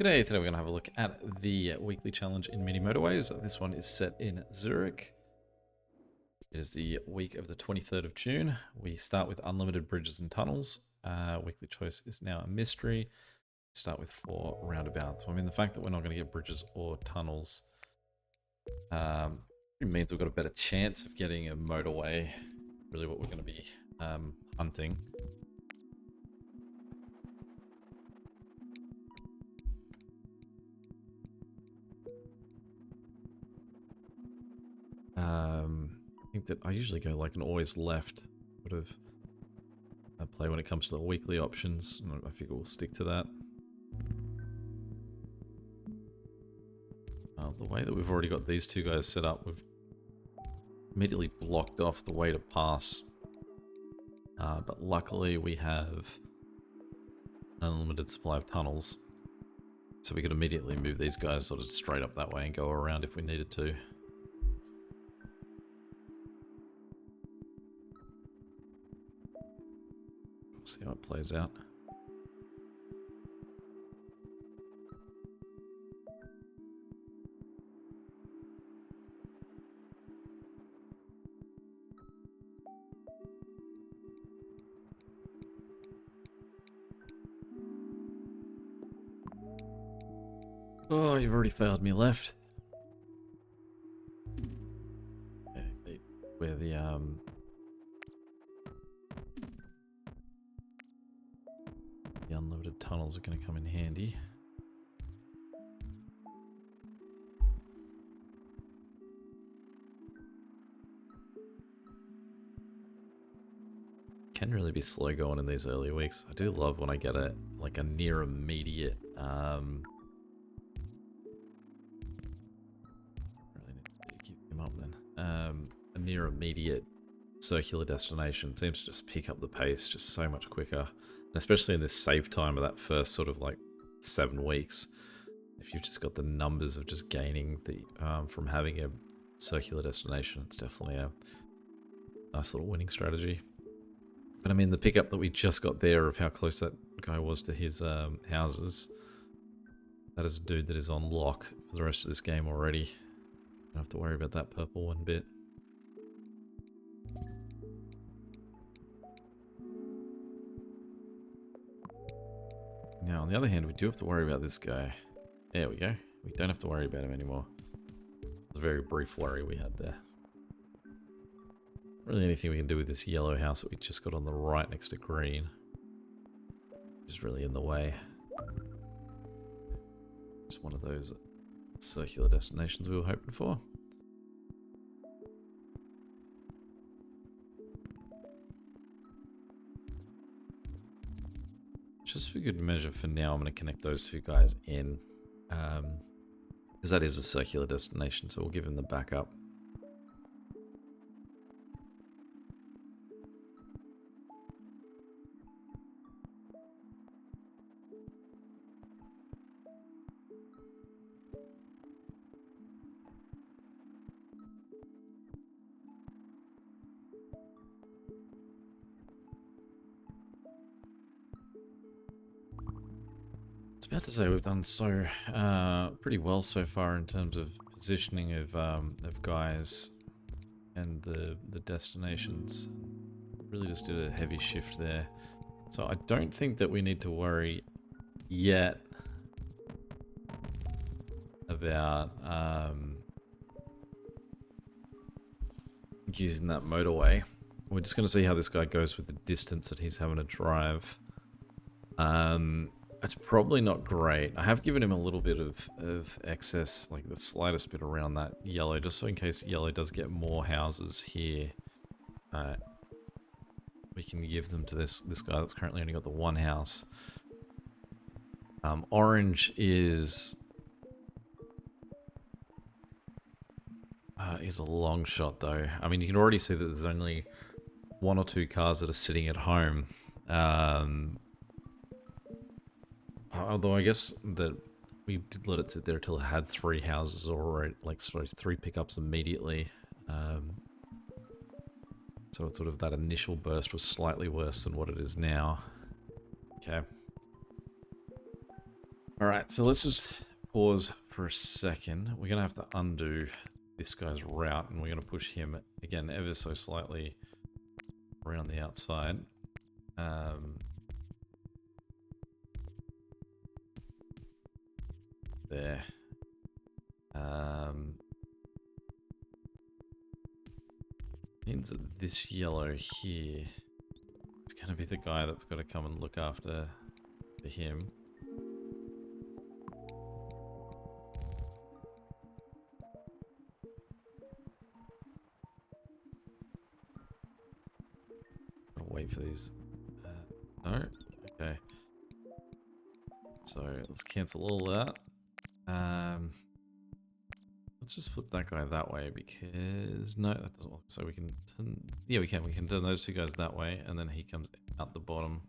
G'day, today we're going to have a look at the weekly challenge in Mini Motorways. This one is set in Zurich. It is the week of the 23rd of June. We start with unlimited bridges and tunnels. Weekly choice is now a mystery. Start with 4 roundabouts. I mean, the fact that we're not going to get bridges or tunnels it means we've got a better chance of getting a motorway. Really what we're going to be hunting. I think that I usually go like an always left sort of play when it comes to the weekly options. I figure we'll stick to that. The way that we've already got these two guys set up, we've immediately blocked off the way to pass. But luckily we have an unlimited supply of tunnels. So we could immediately move these guys sort of straight up that way and go around if we needed to. We'll see how it plays out. Oh, you've already failed me left. Okay, where the unloaded tunnels are going to come in handy. Can really be slow going in these early weeks. I do love when I get a near immediate really need to keep him up then. A near immediate circular destination seems to just pick up the pace just so much quicker. And especially in this save time of that first sort of like 7 weeks. If you've just got the numbers of just gaining the from having a circular destination, it's definitely a nice little winning strategy. But I mean, the pickup that we just got there of how close that guy was to his houses, that is a dude that is on lock for the rest of this game already. Don't have to worry about that purple one bit. Now, on the other hand, we do have to worry about this guy. There we go. We don't have to worry about him anymore. It was a very brief worry we had there. Really anything we can do with this yellow house that we just got on the right next to green is really in the way. Just one of those circular destinations we were hoping for. Just for good measure for now, I'm going to connect those two guys in. Because that is a circular destination, so we'll give him the backup. About to say we've done so pretty well so far in terms of positioning of guys and the destinations. Really just did a heavy shift there, so I don't think that we need to worry yet about using that motorway. We're just going to see how this guy goes with the distance that he's having to drive. It's probably not great. I have given him a little bit of excess, like the slightest bit around that yellow, just so in case yellow does get more houses here, we can give them to this guy that's currently only got the 1 house. Orange is a long shot though. I mean, you can already see that there's only 1 or 2 cars that are sitting at home. Although I guess that we did let it sit there until it had 3 houses already, like sorry, 3 pickups immediately. So it's sort of that initial burst was slightly worse than what it is now. Okay. Alright, so let's just pause for a second. We're going to have to undo this guy's route, and we're going to push him, again, ever so slightly around the outside. There. Means that this yellow here is going to be the guy that's got to come and look after him. Gotta wait for these. No? Okay. So let's cancel all that. Let's just flip that guy that way because no, that doesn't work. So we can turn, yeah, we can turn those two guys that way, and then he comes out the bottom.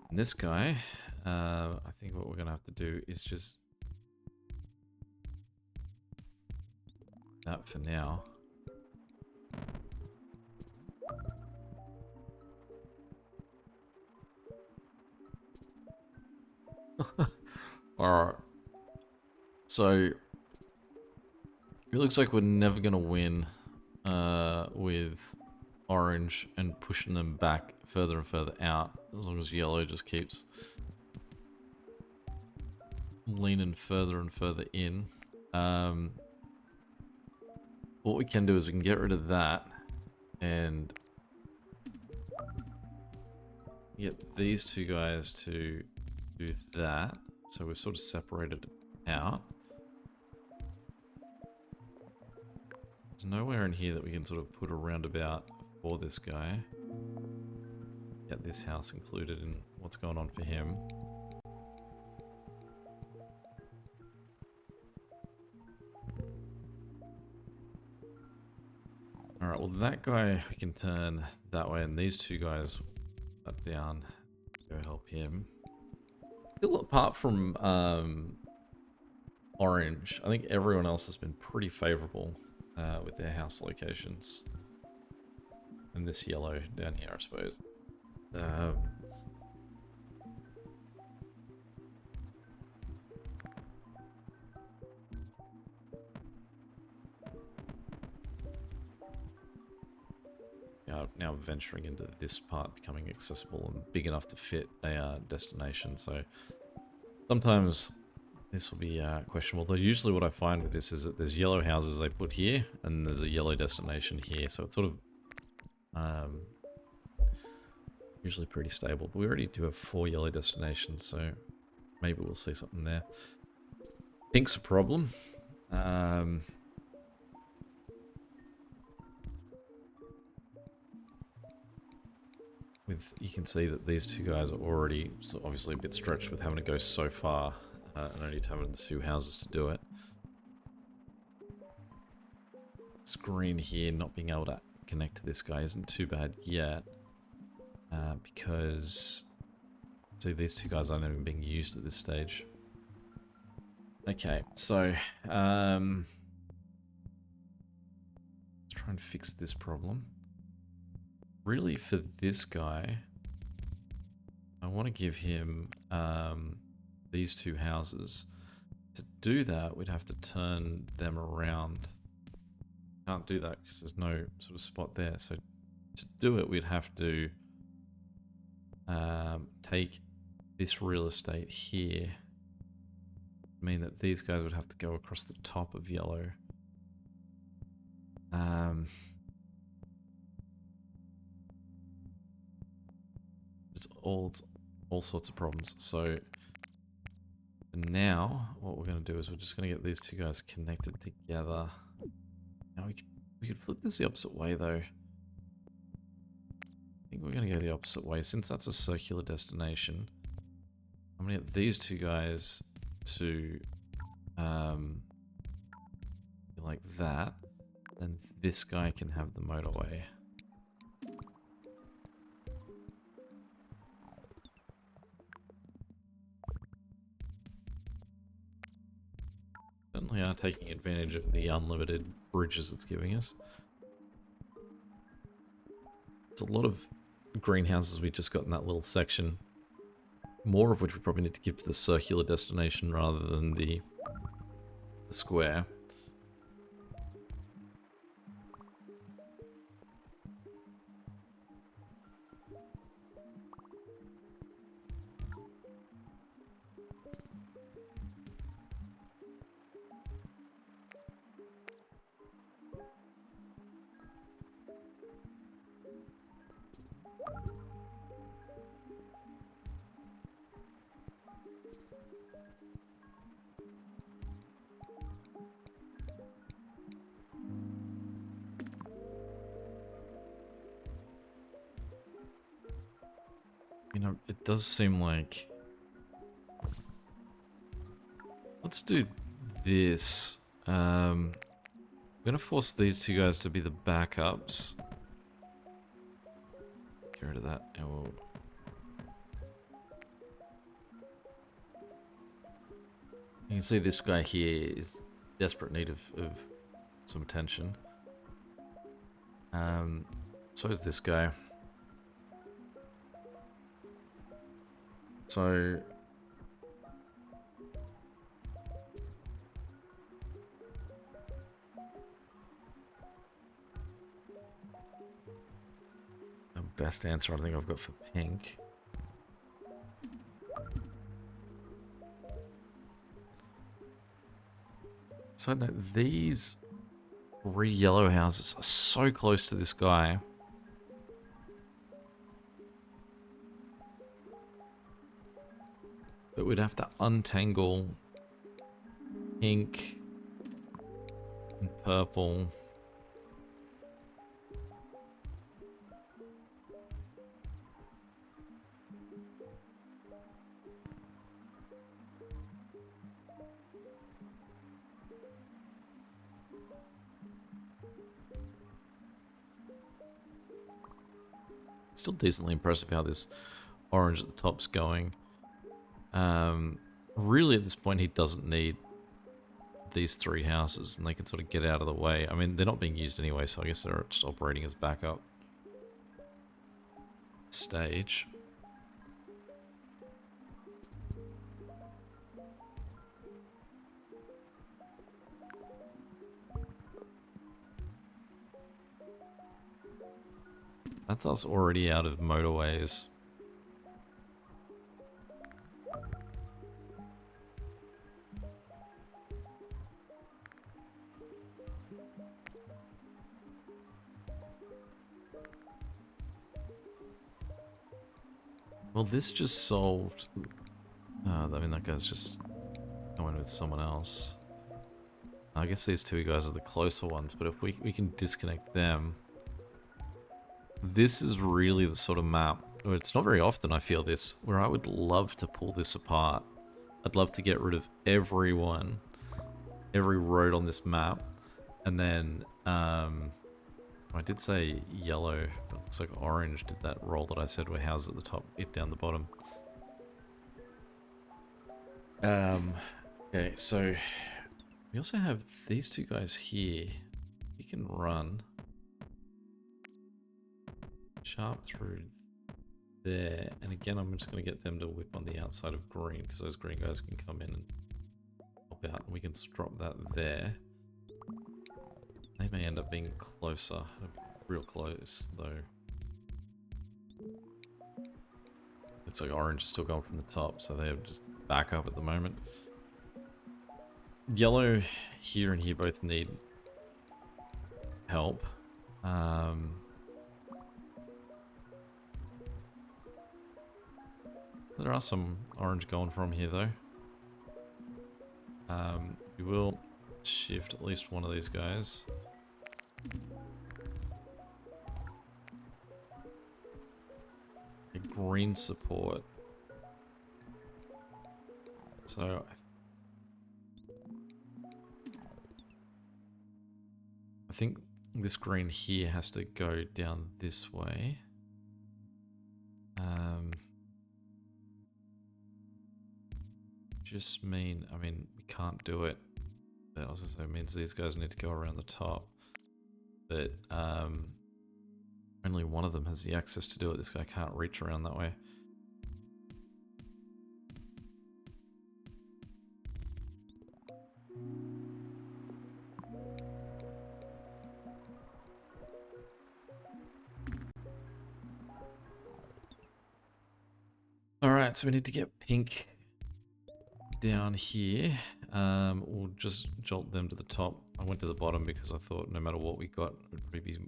And this guy, I think what we're gonna have to do is just that for now. Alright. So it looks like we're never gonna win with orange and pushing them back further and further out, as long as yellow just keeps leaning further and further in. What we can do is we can get rid of that and get these two guys to do that. So we've sort of separated it out. There's nowhere in here that we can sort of put a roundabout for this guy. Get this house included in what's going on for him. Alright, well that guy we can turn that way, and these two guys up down, go help him. Still, apart from orange, I think everyone else has been pretty favourable with their house locations. And this yellow down here, I suppose. Now venturing into this part, becoming accessible and big enough to fit a destination. So sometimes this will be questionable. Though usually what I find with this is that there's yellow houses they put here, and there's a yellow destination here. So it's sort of usually pretty stable. But we already do have 4 yellow destinations, so maybe we'll see something there. Pink's a problem. You can see that these two guys are already obviously a bit stretched with having to go so far and only having the 2 houses to do it. This green here not being able to connect to this guy isn't too bad yet because see, these 2 guys aren't even being used at this stage. Okay, so let's try and fix this problem. Really, for this guy, I want to give him these 2 houses. To do that, we'd have to turn them around. Can't do that because there's no sort of spot there. So to do it, we'd have to take this real estate here. Mean that these guys would have to go across the top of yellow. It's all sorts of problems. So now what we're going to do is we're just going to get these 2 guys connected together. Now we could flip this the opposite way though. I think we're going to go the opposite way. Since that's a circular destination, I'm going to get these 2 guys to like that, and this guy can have the motorway. definitely are taking advantage of the unlimited bridges it's giving us. It's a lot of greenhouses we just got in that little section. More of which we probably need to give to the circular destination rather than the square. You know, it does seem like... Let's do this. I'm going to force these two guys to be the backups. Get rid of that. And we'll... You can see this guy here is desperate need of some attention. So is this guy. So... the best answer I think I've got for pink. So no, these 3 yellow houses are so close to this guy. But we'd have to untangle pink and purple. Still decently impressive how this orange at the top's going. Really at this point he doesn't need these 3 houses and they can sort of get out of the way. I mean, they're not being used anyway, so I guess they're just operating as backup stage. That's us already out of motorways. Well, this just solved... I mean, that guy's just going with someone else. I guess these 2 guys are the closer ones, but if we can disconnect them... This is really the sort of map, or it's not very often I feel this, where I would love to pull this apart. I'd love to get rid of everyone, every road on this map, and then, I did say yellow, but it looks like orange did that roll that I said where houses at the top, it down the bottom. Okay, so we also have these 2 guys here. We can run sharp through there, and again I'm just going to get them to whip on the outside of green because those green guys can come in and pop out, and we can drop that there. They may end up being closer, real close though. Looks like orange is still going from the top, so they're just back up at the moment. Yellow here and here both need help. There are some orange going from here though. We will shift at least one of these guys. A green support. So I think this green here has to go down this way. Just mean, I mean, we can't do it That also means these guys need to go around the top. But only one of them has the access to do it. This guy can't reach around that way. Alright, so we need to get pink down here. We'll just jolt them to the top. I went to the bottom because I thought no matter what we got, it would probably be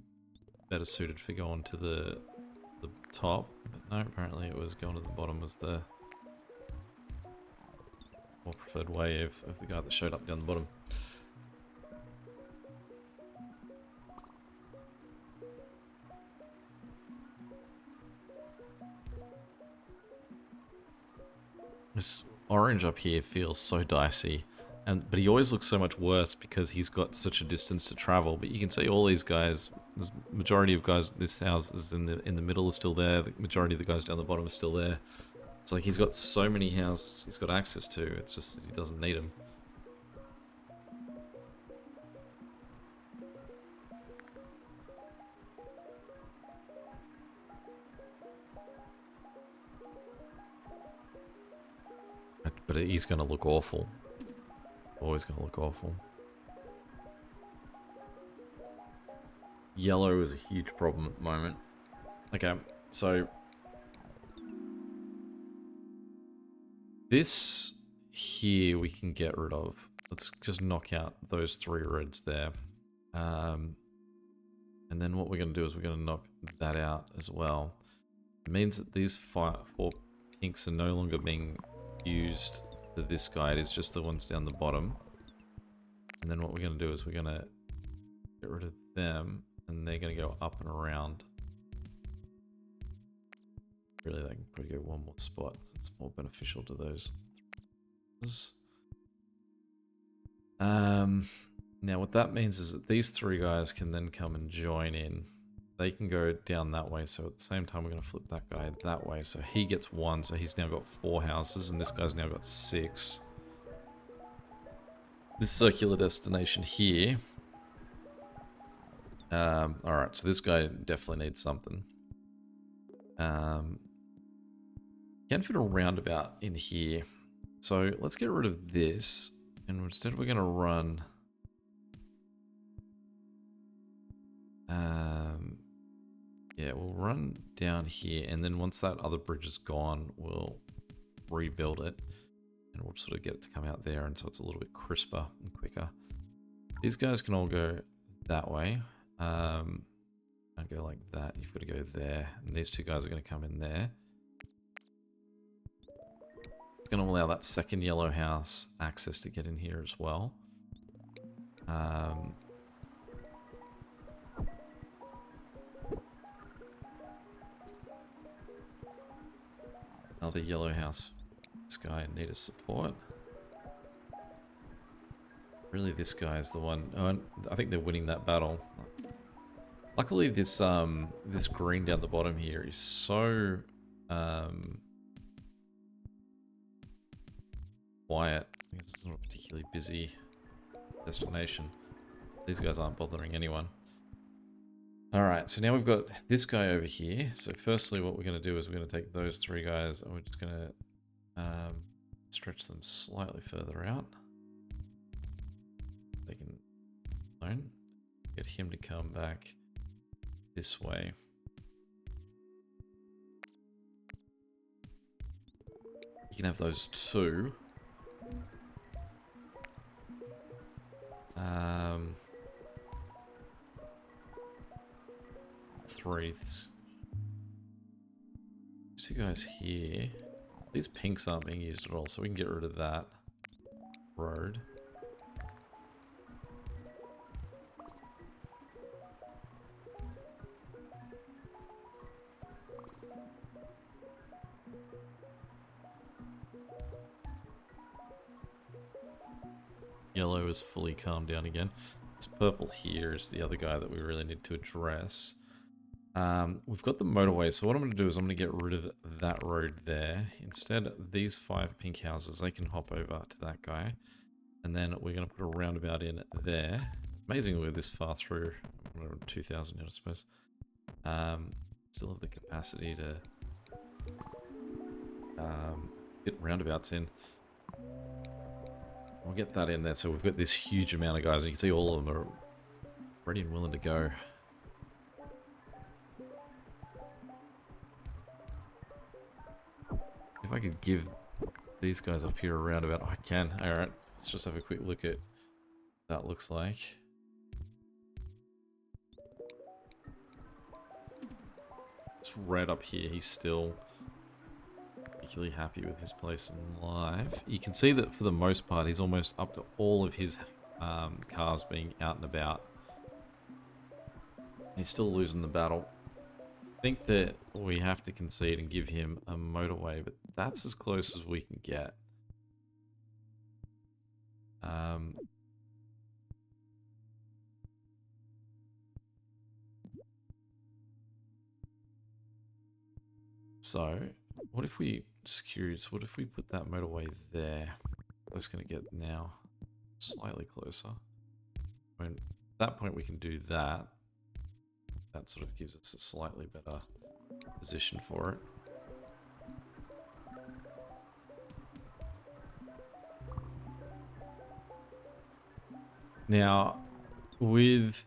better suited for going to the top. But no, apparently it was going to the bottom was the more preferred way of the guy that showed up down the bottom. This orange up here feels so dicey, but he always looks so much worse because he's got such a distance to travel. But you can see all these guys, the majority of guys, this house is in the middle is still there. The majority of the guys down the bottom are still there. It's like he's got so many houses he's got access to. It's just he doesn't need them. But he's going to look awful. Always going to look awful. Yellow is a huge problem at the moment. Okay, so this here we can get rid of. Let's just knock out those 3 reds there. And then what we're going to do is we're going to knock that out as well. It means that these 4 pinks are no longer being used for this guy. It is just the ones down the bottom. And then what we're going to do is we're going to get rid of them, and they're going to go up and around. Really, they can probably go one more spot. It's more beneficial to those. Now what that means is that these 3 guys can then come and join in. They can go down that way, so at the same time we're going to flip that guy that way, so he gets 1, so he's now got 4 houses, and this guy's now got 6. This circular destination here. Alright, so this guy definitely needs something. Can fit a roundabout in here. So let's get rid of this, and instead we're going to run... yeah, we'll run down here, and then once that other bridge is gone, we'll rebuild it, and we'll sort of get it to come out there, and so it's a little bit crisper and quicker. These guys can all go that way. And go like that. You've got to go there, and these 2 guys are going to come in there. It's going to allow that second yellow house access to get in here as well. Another yellow house. This guy needed support. Really, this guy is the one. Oh, I think they're winning that battle. Luckily, this this green down the bottom here is so quiet. Because it's not a particularly busy destination. These guys aren't bothering anyone. Alright, so now we've got this guy over here. So firstly, what we're going to do is we're going to take those 3 guys, and we're just going to stretch them slightly further out. They can alone. Get him to come back this way. You can have those 2. 3. These 2 guys here. These pinks aren't being used at all, so we can get rid of that road. Yellow is fully calmed down again. This purple here is the other guy that we really need to address. We've got the motorway, so what I'm going to do is I'm going to get rid of that road there. Instead, these 5 pink houses, they can hop over to that guy. And then we're going to put a roundabout in there. Amazing we're this far through. We're 2,000 yet, I suppose. Still have the capacity to get roundabouts in. We'll get that in there. So we've got this huge amount of guys. And you can see all of them are ready and willing to go. If I could give these guys up here a roundabout, I can. Alright, let's just have a quick look at what that looks like. It's right up here. He's still particularly happy with his place in life. You can see that for the most part, he's almost up to all of his cars being out and about. He's still losing the battle. I think that we have to concede and give him a motorway, but that's as close as we can get. So, what if we, just curious, what if we put that motorway there? That's going to get now slightly closer. I mean, at that point we can do that. That sort of gives us a slightly better position for it. Now, with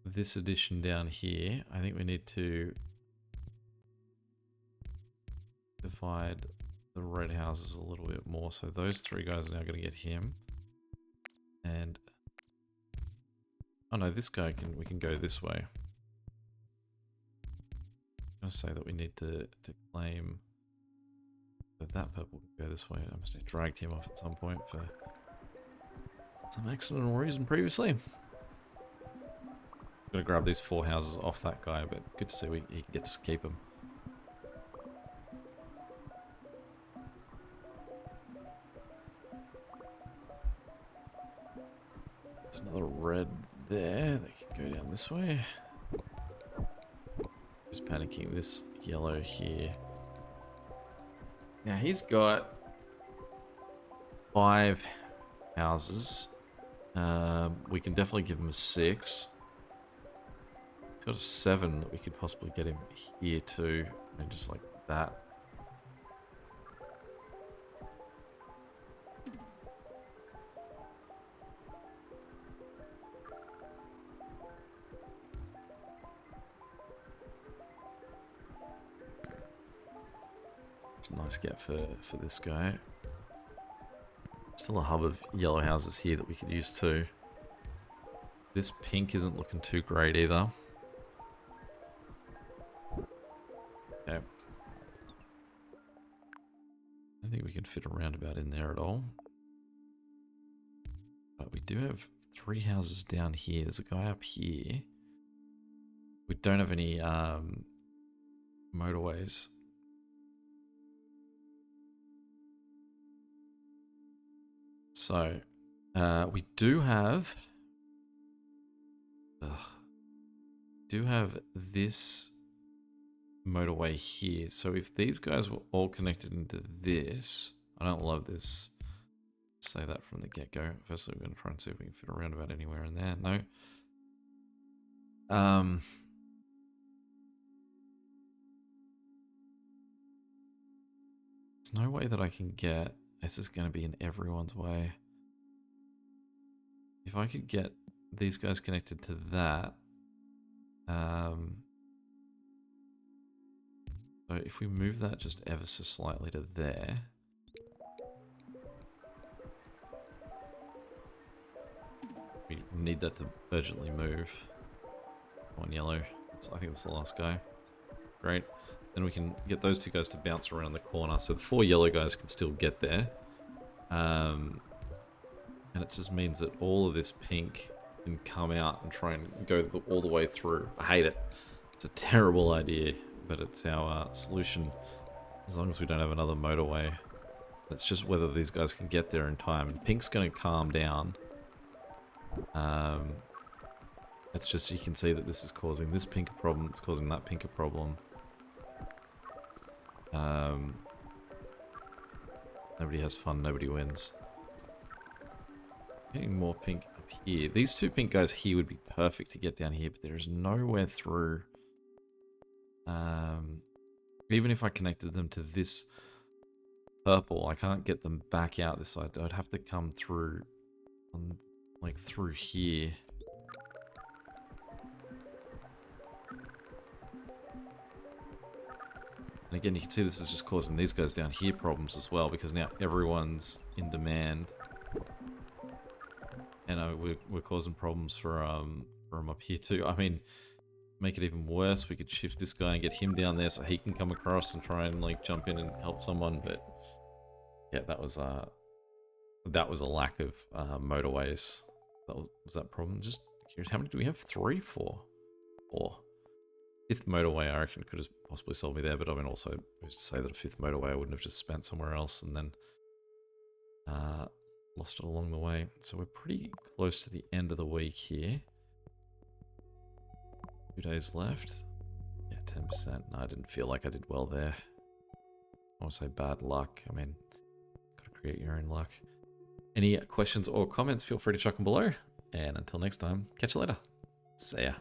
this addition down here, I think we need to divide the red houses a little bit more. So those three guys are now going to get him. And oh no, this guy we can go this way. I'm going to say that we need to claim that that purple can go this way. I must have dragged him off at some point for some accidental reason previously. I'm going to grab these 4 houses off that guy, but good to see he gets to keep them. There's another red there. They can go down this way. Just panicking this yellow here. Now he's got 5 houses. We can definitely give him a 6. He's got a 7 that we could possibly get him here too. And just like that. Nice get for this guy. Still a hub of yellow houses here that we could use too. This pink isn't looking too great either. Okay. I don't think we can fit a roundabout in there at all. But we do have 3 houses down here. There's a guy up here. We don't have any motorways. So, we do have this motorway here. So if these guys were all connected into this, I don't love this. Say that from the get-go. Firstly, we're going to try and see if we can fit a roundabout anywhere in there. No. There's no way that I can get. This is going to be in everyone's way. If I could get these guys connected to that. So if we move that just ever so slightly to there. We need that to urgently move. One yellow. I think that's the last guy. Great. Then we can get those 2 guys to bounce around the corner. So the 4 yellow guys can still get there. And it just means that all of this pink can come out and try and go all the way through. I hate it. It's a terrible idea, but it's our solution as long as we don't have another motorway. It's just whether these guys can get there in time. And pink's going to calm down. It's just you can see that this is causing this pink a problem. It's causing that pink a problem. Nobody has fun, nobody wins. Getting more pink up here. These two pink guys here would be perfect to get down here, but there's nowhere through. Even if I connected them to this purple, I can't get them back out this side. I'd have to come through, like through here. And again, you can see this is just causing these guys down here problems as well, because now everyone's in demand. And we're causing problems for them up here too. I mean, make it even worse, we could shift this guy and get him down there so he can come across and try and like jump in and help someone. But yeah, that was a lack of motorways. Was that problem. Just curious, how many do we have? 3, 4, 4. Fifth motorway, I reckon, could have possibly solved me there. But I mean, also, who's to say that a fifth motorway I wouldn't have just spent somewhere else and then lost it along the way. So we're pretty close to the end of the week here. 2 days left. Yeah, 10%. No, I didn't feel like I did well there. I want to say bad luck. I mean, gotta create your own luck. Any questions or comments, feel free to chuck them below. And until next time, catch you later. See ya.